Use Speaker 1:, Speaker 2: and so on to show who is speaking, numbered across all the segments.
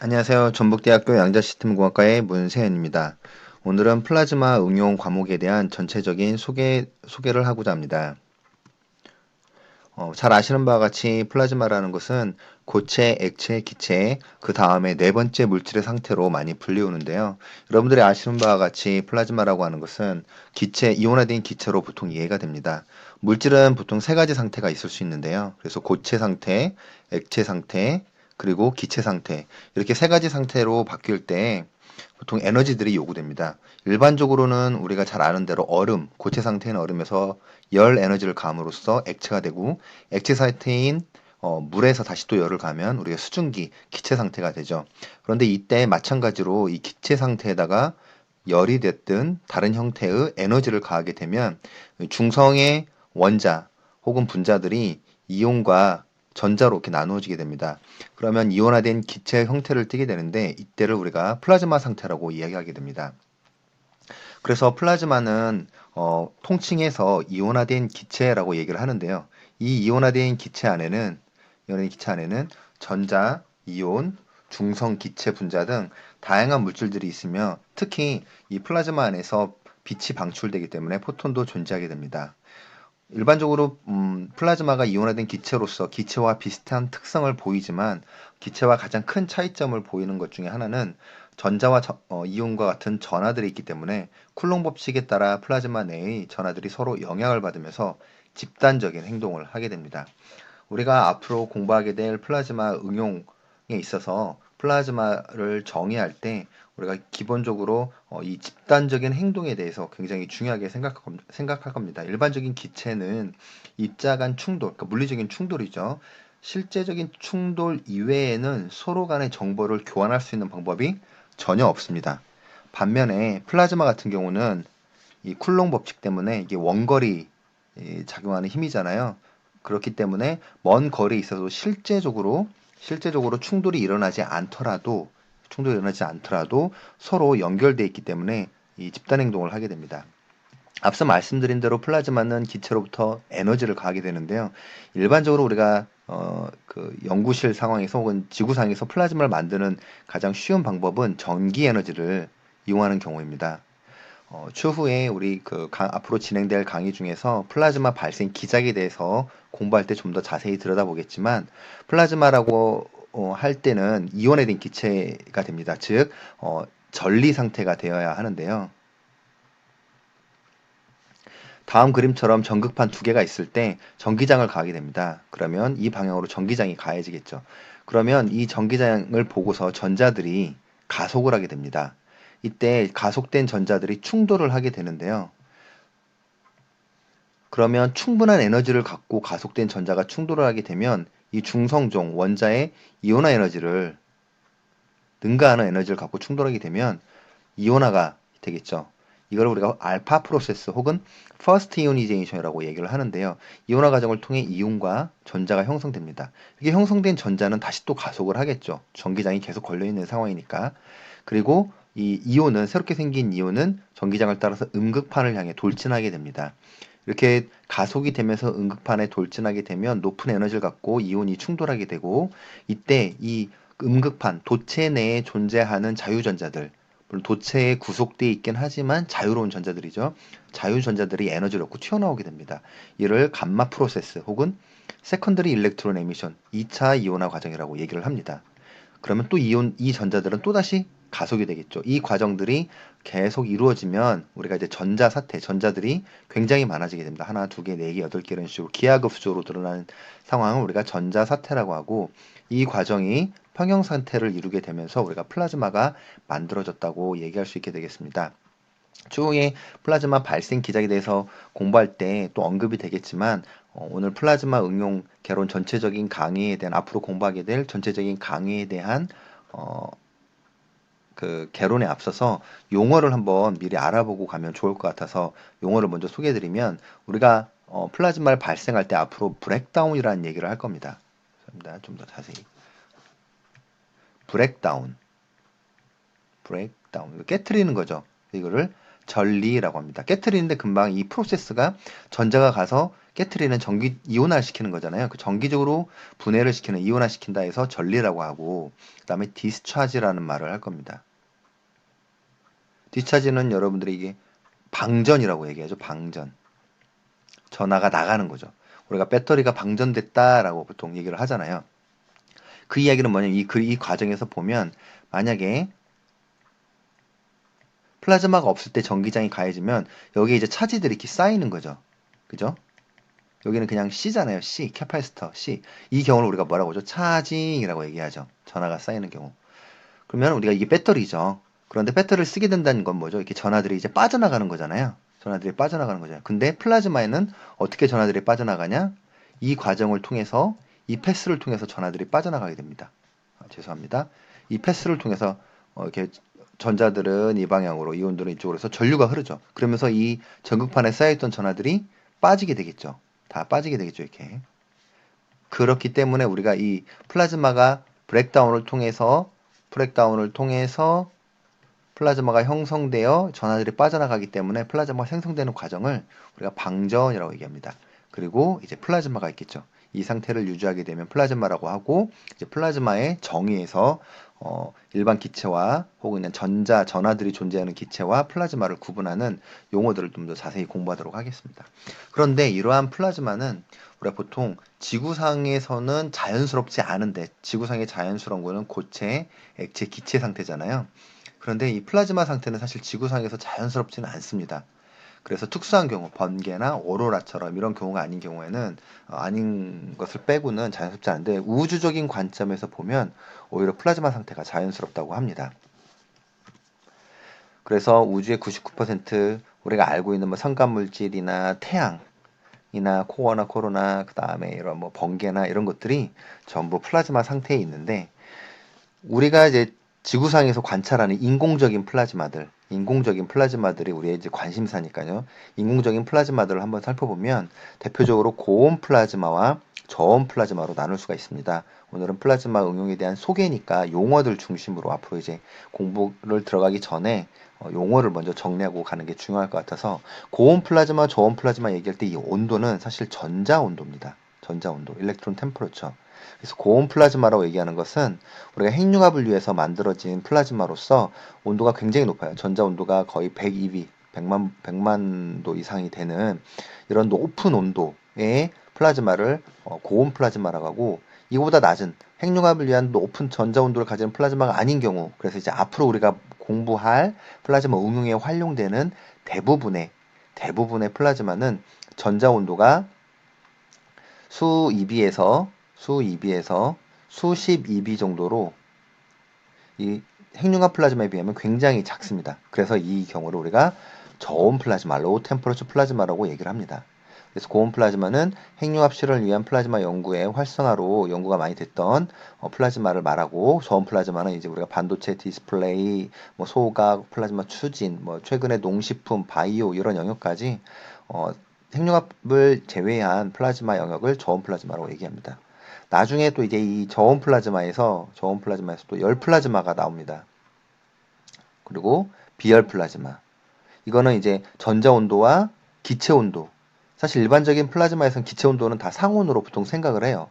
Speaker 1: 안녕하세요. 전북대학교 양자시스템공학과의 문세현입니다. 오늘은 플라즈마 응용 과목에 대한 전체적인 소개를 하고자 합니다. 잘 아시는 바와 같이 플라즈마라는 것은 고체, 액체, 기체, 그 다음에 네 번째 물질의 상태로 많이 불리우는데요. 여러분들이 아시는 바와 같이 플라즈마라고 하는 것은 기체, 이온화된 기체로 보통 이해가 됩니다. 물질은 보통 세 가지 상태가 있을 수 있는데요. 그래서 고체 상태, 액체 상태, 그리고 기체 상태. 이렇게 세 가지 상태로 바뀔 때 보통 에너지들이 요구됩니다. 일반적으로는 우리가 잘 아는 대로 얼음, 고체 상태인 얼음에서 열 에너지를 가함으로써 액체가 되고 액체 상태인 물에서 다시 또 열을 가면 우리가 수증기, 기체 상태가 되죠. 그런데 이때 마찬가지로 이 기체 상태에다가 열이 됐든 다른 형태의 에너지를 가하게 되면 중성의 원자 혹은 분자들이 이온과 전자로 이렇게 나누어지게 됩니다. 그러면 이온화된 기체 형태를 띠게 되는데 이때를 우리가 플라즈마 상태라고 이야기하게 됩니다. 그래서 플라즈마는 통칭해서 이온화된 기체라고 얘기를 하는데요. 이 이온화된 기체 안에는 전자, 이온, 중성 기체 분자 등 다양한 물질들이 있으며 특히 이 플라즈마 안에서 빛이 방출되기 때문에 포톤도 존재하게 됩니다. 일반적으로 플라즈마가 이온화된 기체로서 기체와 비슷한 특성을 보이지만 기체와 가장 큰 차이점을 보이는 것 중에 하나는 전자와 이온과 같은 전하들이 있기 때문에 쿨롱 법칙에 따라 플라즈마 내의 전하들이 서로 영향을 받으면서 집단적인 행동을 하게 됩니다. 우리가 앞으로 공부하게 될 플라즈마 응용에 있어서 플라즈마를 정의할 때 우리가 기본적으로 이 집단적인 행동에 대해서 굉장히 중요하게 생각할 겁니다. 일반적인 기체는 입자 간 충돌, 그러니까 물리적인 충돌이죠. 실제적인 충돌 이외에는 서로 간의 정보를 교환할 수 있는 방법이 전혀 없습니다. 반면에 플라즈마 같은 경우는 이 쿨롱 법칙 때문에 이게 원거리 작용하는 힘이잖아요. 그렇기 때문에 먼 거리에 있어도 실제적으로 충돌이 일어나지 않더라도 서로 연결되어 있기 때문에 이 집단 행동을 하게 됩니다. 앞서 말씀드린 대로 플라즈마는 기체로부터 에너지를 가하게 되는데요. 일반적으로 우리가 그 연구실 상황에서 혹은 지구상에서 플라즈마를 만드는 가장 쉬운 방법은 전기 에너지를 이용하는 경우입니다. 추후에 우리 앞으로 진행될 강의 중에서 플라즈마 발생 기작에 대해서 공부할 때 좀 더 자세히 들여다보겠지만 플라즈마라고 할 때는 이온화된 기체가 됩니다. 즉 전리 상태가 되어야 하는데요. 다음 그림처럼 전극판 두 개가 있을 때 전기장을 가하게 됩니다. 그러면 이 방향으로 전기장이 가해지겠죠. 그러면 이 전기장을 보고서 전자들이 가속을 하게 됩니다. 이때 가속된 전자들이 충돌을 하게 되는데요. 그러면 충분한 에너지를 갖고 가속된 전자가 충돌을 하게 되면 이 중성종 원자의 이온화 에너지를 능가하는 에너지를 갖고 충돌하게 되면 이온화가 되겠죠. 이걸 우리가 알파 프로세스 혹은 퍼스트 이오니제이션이라고 얘기를 하는데요. 이온화 과정을 통해 이온과 전자가 형성됩니다. 이게 형성된 전자는 다시 또 가속을 하겠죠. 전기장이 계속 걸려 있는 상황이니까. 그리고 이 이온은 새롭게 생긴 이온은 전기장을 따라서 음극판을 향해 돌진하게 됩니다. 이렇게 가속이 되면서 음극판에 돌진하게 되면 높은 에너지를 갖고 이온이 충돌하게 되고 이때 이 음극판 도체 내에 존재하는 자유전자들 물론 도체에 구속되어 있긴 하지만 자유로운 전자들이죠. 자유전자들이 에너지를 얻고 튀어나오게 됩니다. 이를 감마 프로세스 혹은 세컨더리 일렉트론 에미션 2차 이온화 과정이라고 얘기를 합니다. 그러면 또 이 전자들은 또다시 가속이 되겠죠. 이 과정들이 계속 이루어지면 우리가 이제 전자들이 굉장히 많아지게 됩니다. 하나, 두 개, 네 개, 여덟 개 이런 식으로 기하급수적으로 드러나는 상황을 우리가 전자사태라고 하고 이 과정이 평형 상태를 이루게 되면서 우리가 플라즈마가 만들어졌다고 얘기할 수 있게 되겠습니다. 추후에 플라즈마 발생 기작에 대해서 공부할 때 또 언급이 되겠지만 오늘 플라즈마 응용 개론 전체적인 강의에 대한 앞으로 공부하게 될 전체적인 강의에 대한 어, 그 개론에 앞서서 용어를 한번 미리 알아보고 가면 좋을 것 같아서 용어를 먼저 소개해드리면 우리가 플라즈마를 발생할 때 앞으로 브렉다운이라는 얘기를 할 겁니다. 좀 더 자세히 브렉다운, 깨트리는 거죠. 이거를 전리라고 합니다. 깨트리는데 금방 이 프로세스가 전자가 가서 깨트리는 전기 이온화 시키는 거잖아요. 그 정기적으로 분해를 시키는 이온화 시킨다 해서 전리라고 하고 그다음에 디스차지라는 말을 할 겁니다. 디스차지는 여러분들이 이게 방전이라고 얘기하죠. 방전. 전하가 나가는 거죠. 우리가 배터리가 방전됐다라고 보통 얘기를 하잖아요. 그 이야기는 뭐냐면 이 과정에서 보면 만약에 플라즈마가 없을 때 전기장이 가해지면 여기에 이제 차지들이 이렇게 쌓이는 거죠. 그죠? 여기는 그냥 C잖아요. C, 캐파시터 C. 이 경우를 우리가 뭐라고 하죠? 차징이라고 얘기하죠. 전하가 쌓이는 경우. 그러면 우리가 이게 배터리죠. 그런데 배터리를 쓰게 된다는 건 뭐죠? 이렇게 전하들이 이제 빠져나가는 거잖아요. 전하들이 빠져나가는 거잖아요. 근데 플라즈마에는 어떻게 전하들이 빠져나가냐? 이 과정을 통해서 이 패스를 통해서 전하들이 빠져나가게 됩니다. 죄송합니다. 이 패스를 통해서 이렇게 전자들은 이 방향으로, 이온들은 이쪽으로 해서 전류가 흐르죠. 그러면서 이 전극판에 쌓여있던 전하들이 빠지게 되겠죠. 다 빠지게 되겠죠, 이렇게. 그렇기 때문에 우리가 이 플라즈마가 브렉다운을 통해서 플라즈마가 형성되어 전하들이 빠져나가기 때문에 플라즈마가 생성되는 과정을 우리가 방전이라고 얘기합니다. 그리고 이제 플라즈마가 있겠죠. 이 상태를 유지하게 되면 플라즈마라고 하고 이제 플라즈마의 정의에서 일반 기체와 혹은 그냥 전하들이 존재하는 기체와 플라즈마를 구분하는 용어들을 좀 더 자세히 공부하도록 하겠습니다. 그런데 이러한 플라즈마는 우리가 보통 지구상에서는 자연스럽지 않은데 지구상의 자연스러운 거는 고체, 액체, 기체 상태잖아요. 그런데 이 플라즈마 상태는 사실 지구상에서 자연스럽지는 않습니다. 그래서 특수한 경우, 번개나 오로라처럼 이런 경우가 아닌 경우에는 아닌 것을 빼고는 자연스럽지 않은데 우주적인 관점에서 보면 오히려 플라즈마 상태가 자연스럽다고 합니다. 그래서 우주의 99% 우리가 알고 있는 뭐 성간물질이나 태양이나 코어나 코로나 그 다음에 이런 뭐 번개나 이런 것들이 전부 플라즈마 상태에 있는데 우리가 이제 지구상에서 관찰하는 인공적인 플라즈마들이 우리의 이제 관심사니까요. 인공적인 플라즈마들을 한번 살펴보면 대표적으로 고온 플라즈마와 저온 플라즈마로 나눌 수가 있습니다. 오늘은 플라즈마 응용에 대한 소개니까 용어들 중심으로 앞으로 이제 공부를 들어가기 전에 용어를 먼저 정리하고 가는 게 중요할 것 같아서 고온 플라즈마, 저온 플라즈마 얘기할 때 이 온도는 사실 전자 온도입니다. 전자 온도, 일렉트론 템퍼러처. 그래서 고온 플라즈마라고 얘기하는 것은 우리가 핵융합을 위해서 만들어진 플라즈마로서 온도가 굉장히 높아요. 전자 온도가 거의 100 EV, 100만 도 이상이 되는 이런 높은 온도의 플라즈마를 고온 플라즈마라고 하고 이보다 낮은 핵융합을 위한 높은 전자 온도를 가지는 플라즈마가 아닌 경우 그래서 이제 앞으로 우리가 공부할 플라즈마 응용에 활용되는 대부분의 플라즈마는 전자 온도가 수 2B에서 수십 EB 정도로 이 핵융합 플라즈마에 비하면 굉장히 작습니다. 그래서 이 경우를 우리가 저온 플라즈마, 로우 템퍼러처 플라즈마라고 얘기를 합니다. 그래서 고온 플라즈마는 핵융합 실험을 위한 플라즈마 연구의 활성화로 연구가 많이 됐던 플라즈마를 말하고 저온 플라즈마는 이제 우리가 반도체 디스플레이, 뭐 소각, 플라즈마 추진, 뭐 최근에 농식품, 바이오 이런 영역까지 핵융합을 제외한 플라즈마 영역을 저온 플라즈마라고 얘기합니다. 나중에 또 이제 이 저온 플라즈마에서 또 열 플라즈마가 나옵니다. 그리고 비열 플라즈마. 이거는 이제 전자 온도와 기체 온도. 사실 일반적인 플라즈마에서는 기체 온도는 다 상온으로 보통 생각을 해요.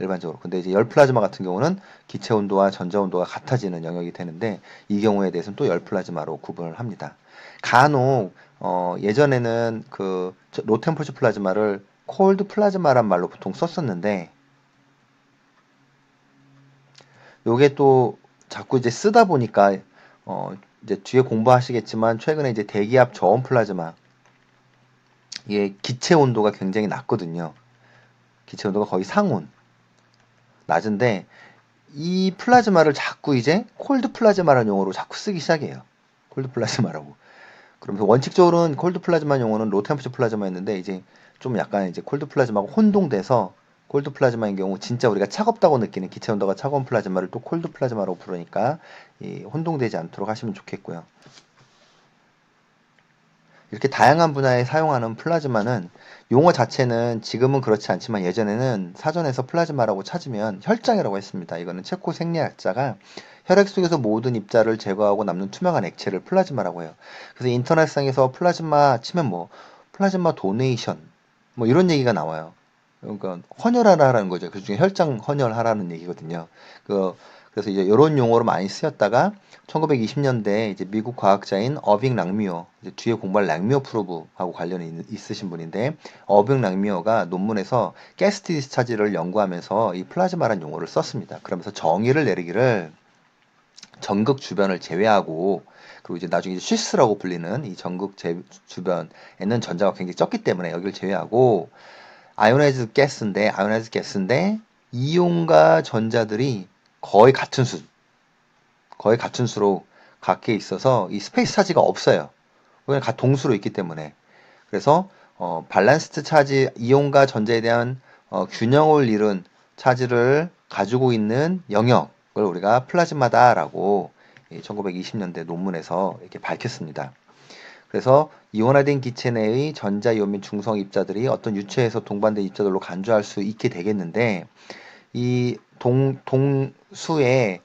Speaker 1: 일반적으로. 근데 이제 열 플라즈마 같은 경우는 기체 온도와 전자 온도가 같아지는 영역이 되는데 이 경우에 대해서는 또 열 플라즈마로 구분을 합니다. 간혹 예전에는 그 로템퍼처 플라즈마를 콜드 플라즈마란 말로 보통 썼었는데 요게 또 자꾸 이제 쓰다 보니까 이제 뒤에 공부하시겠지만 최근에 이제 대기압 저온 플라즈마 이게 기체 온도가 굉장히 낮거든요. 기체 온도가 거의 상온 낮은데 이 플라즈마를 자꾸 이제 콜드 플라즈마라는 용어로 자꾸 쓰기 시작해요. 콜드 플라즈마라고. 그러면서 원칙적으로는 콜드 플라즈마 용어는 로템퍼처 플라즈마였는데 이제 좀 약간 이제 콜드 플라즈마가 혼동돼서 콜드 플라즈마인 경우 진짜 우리가 차갑다고 느끼는 기체 온도가 차가운 플라즈마를 또 콜드 플라즈마라고 부르니까 혼동되지 않도록 하시면 좋겠고요. 이렇게 다양한 분야에 사용하는 플라즈마는 용어 자체는 지금은 그렇지 않지만 예전에는 사전에서 플라즈마라고 찾으면 혈장이라고 했습니다. 이거는 체코 생리학자가 혈액 속에서 모든 입자를 제거하고 남는 투명한 액체를 플라즈마라고 해요. 그래서 인터넷상에서 플라즈마 치면 뭐 플라즈마 도네이션 뭐 이런 얘기가 나와요. 그러니까 헌혈하라는 거죠. 그중에 혈장 헌혈하라는 얘기거든요. 그래서 이제 이런 용어로 많이 쓰였다가 1920년대 이제 미국 과학자인 어빙 랑미어, 이제 뒤에 공부할 랑미어 프로브하고 관련이 있으신 분인데, 어빙 랑미어가 논문에서 가스 디스차지를 연구하면서 이 플라즈마라는 용어를 썼습니다. 그러면서 정의를 내리기를 전극 주변을 제외하고, 그리고 이제 나중에 이제 쉬스라고 불리는 이 전극 주변에는 전자가 굉장히 적기 때문에 여기를 제외하고 아이오나이즈 가스인데 이온과 전자들이 거의 같은 거의 같은 수로 갖게 있어서 이 스페이스 차지가 없어요. 그냥 동수로 있기 때문에. 그래서 밸런스드 차지, 이온과 전자에 대한 균형을 이룬 차지를 가지고 있는 영역을 우리가 플라즈마다라고 1920년대 논문에서 이렇게 밝혔습니다. 그래서 이온화된 기체 내의 전자, 이온 및 중성 입자들이 어떤 유체에서 동반된 입자들로 간주할 수 있게 되겠는데, 이 동수의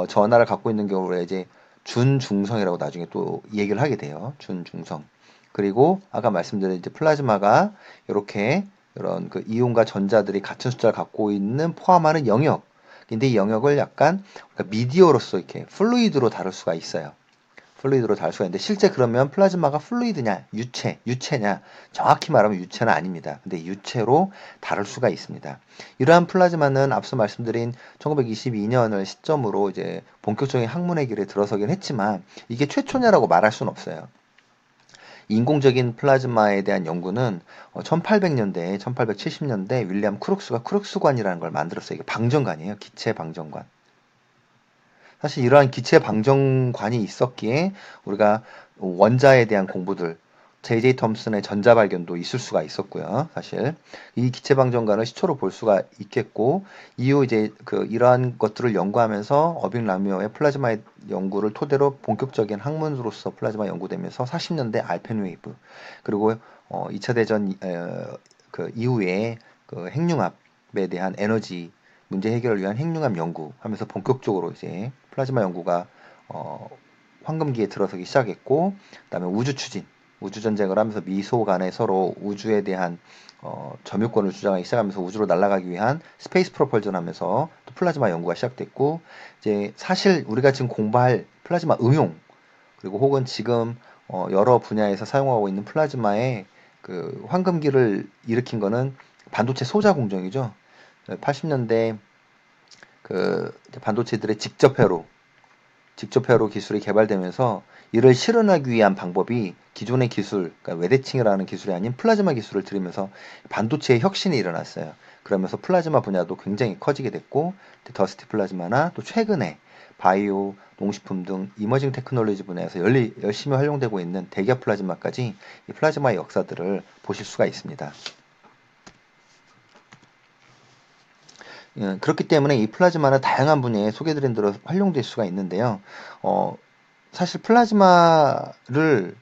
Speaker 1: 전하를 갖고 있는 경우에 이제 준중성이라고 나중에 또 얘기를 하게 돼요. 준중성. 그리고 아까 말씀드린 이제 플라즈마가 이렇게 이런 그 이온과 전자들이 같은 숫자를 갖고 있는 포함하는 영역. 근데 이 영역을 약간 미디어로서 이렇게 플루이드로 다룰 수가 있어요. 플루이드로 다룰 수가 있는데, 실제 그러면 플라즈마가 플루이드냐, 유체냐, 정확히 말하면 유체는 아닙니다. 근데 유체로 다룰 수가 있습니다. 이러한 플라즈마는 앞서 말씀드린 1922년을 시점으로 이제 본격적인 학문의 길에 들어서긴 했지만, 이게 최초냐라고 말할 수는 없어요. 인공적인 플라즈마에 대한 연구는 1800년대, 1870년대 윌리엄 크룩스가 크룩스관이라는 걸 만들었어요. 이게 방정관이에요. 기체 방정관. 사실 이러한 기체 방정관이 있었기에 우리가 원자에 대한 공부들, J.J. 톰슨의 전자 발견도 있을 수가 있었고요. 사실 이 기체 방정관을 시초로 볼 수가 있겠고, 이후 이제 이러한 것들을 연구하면서 어빙 라미어의 플라즈마 연구를 토대로 본격적인 학문으로서 플라즈마 연구되면서 40년대 알펜웨이브, 그리고 2차 대전 이후에 핵융합에 대한 에너지 문제 해결을 위한 핵융합 연구하면서 본격적으로 이제 플라즈마 연구가 황금기에 들어서기 시작했고, 그다음에 우주 추진, 우주 전쟁을 하면서 미소 간에 서로 우주에 대한 점유권을 주장하기 시작하면서 우주로 날아가기 위한 스페이스 프로펄전 하면서 또 플라즈마 연구가 시작됐고, 이제 사실 우리가 지금 공부할 플라즈마 응용, 그리고 혹은 지금 여러 분야에서 사용하고 있는 플라즈마의 그 황금기를 일으킨 거는 반도체 소자 공정이죠. 80년대 반도체들의 직접 회로 기술이 개발되면서 이를 실현하기 위한 방법이 기존의 기술, 그러니까 외대칭이라는 기술이 아닌 플라즈마 기술을 들이면서 반도체의 혁신이 일어났어요. 그러면서 플라즈마 분야도 굉장히 커지게 됐고, 더스티 플라즈마나 또 최근에 바이오, 농식품 등 이머징 테크놀로지 분야에서 열심히 활용되고 있는 대기업 플라즈마까지 이 플라즈마의 역사들을 보실 수가 있습니다. 그렇기 때문에 이 플라즈마는 다양한 분야에 소개드린 대로 활용될 수가 있는데요. 사실 플라즈마를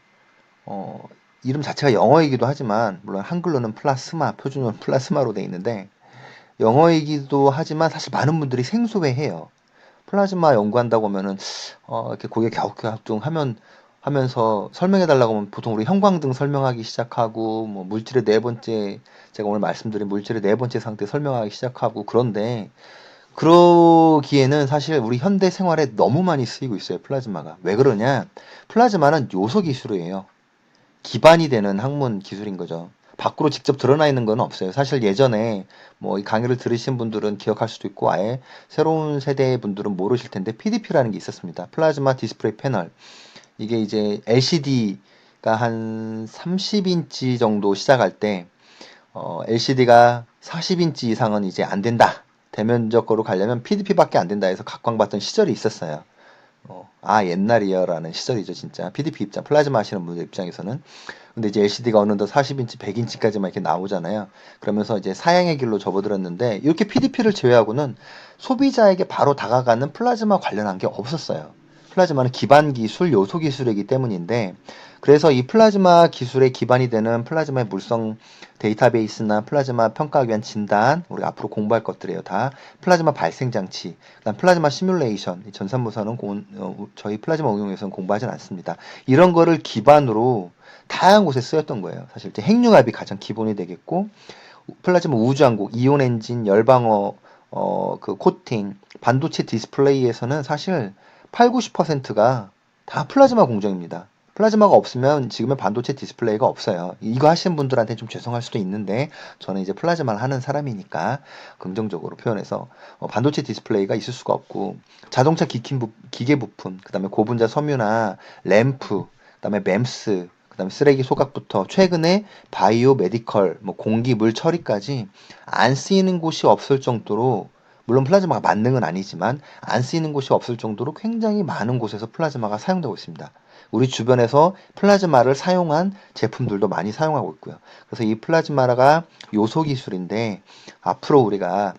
Speaker 1: 이름 자체가 영어이기도 하지만, 물론 한글로는 플라스마, 표준어는 플라스마로 되어 있는데, 영어이기도 하지만 사실 많은 분들이 생소해해요. 플라즈마 연구한다고 하면은 이렇게 고개 갸우뚱 하면서 설명해 달라고 하면 보통 우리 형광등 설명하기 시작하고, 뭐 물질의 네 번째, 제가 오늘 말씀드린 물질의 네 번째 상태 설명하기 시작하고, 그런데 그러기에는 사실 우리 현대 생활에 너무 많이 쓰이고 있어요. 플라즈마가. 왜 그러냐? 플라즈마는 요소 기술이에요. 기반이 되는 학문 기술인 거죠. 밖으로 직접 드러나 있는 건 없어요. 사실 예전에 뭐 이 강의를 들으신 분들은 기억할 수도 있고, 아예 새로운 세대의 분들은 모르실 텐데 PDP라는 게 있었습니다. 플라즈마 디스플레이 패널. 이게 이제 LCD가 한 30인치 정도 시작할 때 LCD가 40인치 이상은 이제 안 된다. 대면적 거로 가려면 PDP밖에 안 된다 해서 각광받던 시절이 있었어요. 옛날이야라는 시절이죠, 진짜. PDP 입장, 플라즈마 하시는 분들 입장에서는. 근데 이제 LCD가 어느덧 40인치, 100인치까지만 이렇게 나오잖아요. 그러면서 이제 사양의 길로 접어들었는데, 이렇게 PDP를 제외하고는 소비자에게 바로 다가가는 플라즈마 관련한 게 없었어요. 플라즈마는 기반 기술, 요소 기술이기 때문인데, 그래서 이 플라즈마 기술에 기반이 되는 플라즈마의 물성 데이터베이스나 플라즈마 평가하기 위한 진단, 우리가 앞으로 공부할 것들이에요. 다 플라즈마 발생 장치, 그다음 플라즈마 시뮬레이션, 전산부서는 저희 플라즈마 응용에서는 공부하진 않습니다. 이런 거를 기반으로 다양한 곳에 쓰였던 거예요. 사실 이제 핵융합이 가장 기본이 되겠고, 플라즈마 우주항공, 이온 엔진, 열방어, 그 코팅, 반도체 디스플레이에서는 사실 8, 90%가 다 플라즈마 공정입니다. 플라즈마가 없으면 지금의 반도체 디스플레이가 없어요. 이거 하시는 분들한테 좀 죄송할 수도 있는데 저는 이제 플라즈마를 하는 사람이니까 긍정적으로 표현해서 반도체 디스플레이가 있을 수가 없고 자동차 기계 부품, 그 다음에 고분자 섬유나 램프, 그 다음에 램스, 그 다음에 쓰레기 소각부터 최근에 바이오 메디컬, 뭐 공기, 물 처리까지 안 쓰이는 곳이 없을 정도로 물론 플라즈마가 만능은 아니지만 안 쓰이는 곳이 없을 정도로 굉장히 많은 곳에서 플라즈마가 사용되고 있습니다. 우리 주변에서 플라즈마를 사용한 제품들도 많이 사용하고 있고요. 그래서 이 플라즈마가 요소 기술인데 앞으로 우리가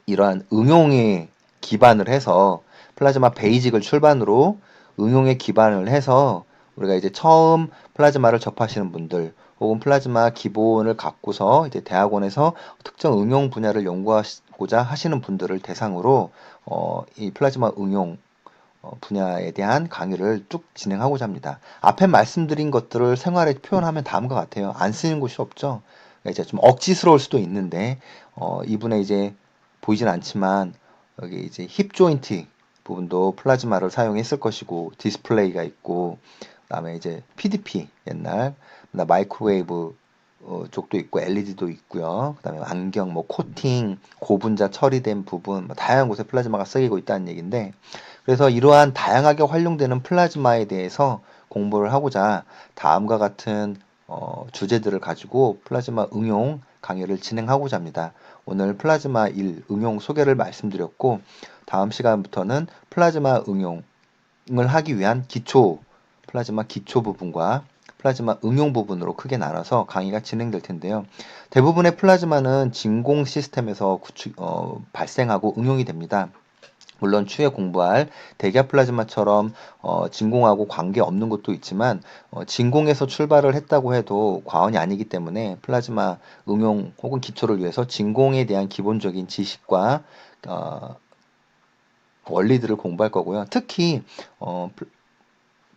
Speaker 1: 이러한 응용에 기반을 해서 플라즈마 베이직을 출발으로 응용에 기반을 해서 우리가 이제 처음 플라즈마를 접하시는 분들 혹은 플라즈마 기본을 갖고서 이제 대학원에서 특정 응용 분야를 연구하고자 하시는 분들을 대상으로 이 플라즈마 응용 분야에 대한 강의를 쭉 진행하고자 합니다. 앞에 말씀드린 것들을 생활에 표현하면 다음과 같아요. 안 쓰는 곳이 없죠. 그러니까 이제 좀 억지스러울 수도 있는데 이분의 이제 보이진 않지만 여기 이제 힙 조인트 부분도 플라즈마를 사용했을 것이고 디스플레이가 있고 그다음에 이제 PDP 옛날 마이크로웨이브 쪽도 있고 LED도 있고요. 그다음에 안경, 뭐 코팅, 고분자 처리된 부분 다양한 곳에 플라즈마가 쓰이고 있다는 얘기인데 그래서 이러한 다양하게 활용되는 플라즈마에 대해서 공부를 하고자 다음과 같은 주제들을 가지고 플라즈마 응용 강의를 진행하고자 합니다. 오늘 플라즈마 1 응용 소개를 말씀드렸고 다음 시간부터는 플라즈마 응용을 하기 위한 플라즈마 기초 부분과 플라즈마 응용 부분으로 크게 나눠서 강의가 진행될 텐데요. 대부분의 플라즈마는 진공 시스템에서 발생하고 응용이 됩니다. 물론 추후에 공부할 대기압 플라즈마처럼 진공하고 관계없는 것도 있지만 진공에서 출발을 했다고 해도 과언이 아니기 때문에 플라즈마 응용 혹은 기초를 위해서 진공에 대한 기본적인 지식과 원리들을 공부할 거고요. 특히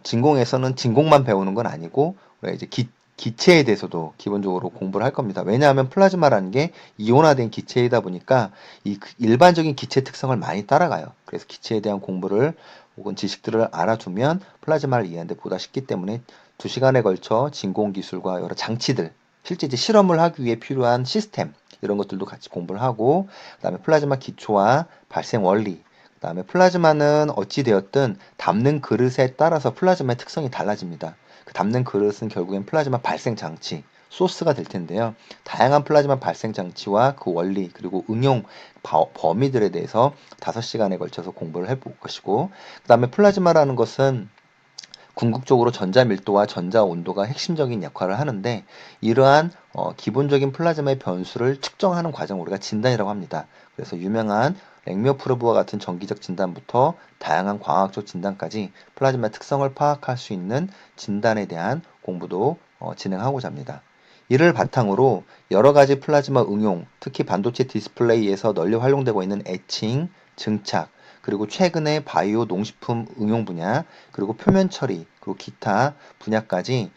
Speaker 1: 진공에서는 진공만 배우는 건 아니고 우리가 이제 기체에 대해서도 기본적으로 공부를 할 겁니다. 왜냐하면 플라즈마라는 게 이온화된 기체이다 보니까 이 일반적인 기체 특성을 많이 따라가요. 그래서 기체에 대한 공부를 혹은 지식들을 알아두면 플라즈마를 이해하는데 보다 쉽기 때문에 2시간에 걸쳐 진공 기술과 여러 장치들, 실제 이제 실험을 하기 위해 필요한 시스템 이런 것들도 같이 공부를 하고 그다음에 플라즈마 기초와 발생 원리 그 다음에 플라즈마는 어찌 되었든 담는 그릇에 따라서 플라즈마의 특성이 달라집니다. 그 담는 그릇은 결국엔 플라즈마 발생 장치, 소스가 될 텐데요. 다양한 플라즈마 발생 장치와 그 원리 그리고 응용 범위들에 대해서 5시간에 걸쳐서 공부를 해볼 것이고 그 다음에 플라즈마라는 것은 궁극적으로 전자 밀도와 전자 온도가 핵심적인 역할을 하는데 이러한 기본적인 플라즈마의 변수를 측정하는 과정을 우리가 진단이라고 합니다. 그래서 유명한 랭미어 프로브와 같은 정기적 진단부터 다양한 광학적 진단까지 플라즈마의 특성을 파악할 수 있는 진단에 대한 공부도 진행하고자 합니다. 이를 바탕으로 여러 가지 플라즈마 응용, 특히 반도체 디스플레이에서 널리 활용되고 있는 에칭, 증착, 그리고 최근에 바이오 농식품 응용 분야, 그리고 표면 처리, 그리고 기타 분야까지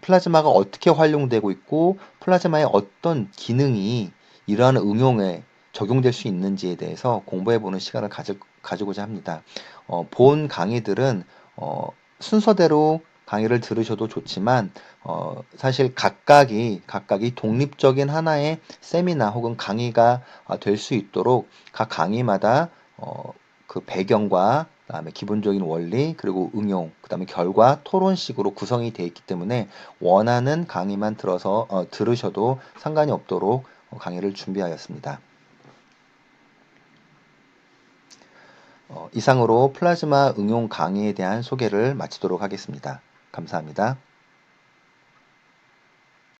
Speaker 1: 플라즈마가 어떻게 활용되고 있고 플라즈마의 어떤 기능이 이러한 응용에 적용될 수 있는지에 대해서 공부해보는 시간을 가지고자 합니다. 본 강의들은 순서대로 강의를 들으셔도 좋지만 사실 각각이 독립적인 하나의 세미나 혹은 강의가 될 수 있도록 각 강의마다 그 배경과 그다음에 기본적인 원리 그리고 응용 그다음에 결과 토론식으로 구성이 되어 있기 때문에 원하는 강의만 들으셔도 상관이 없도록 강의를 준비하였습니다. 이상으로 플라즈마 응용 강의에 대한 소개를 마치도록 하겠습니다. 감사합니다.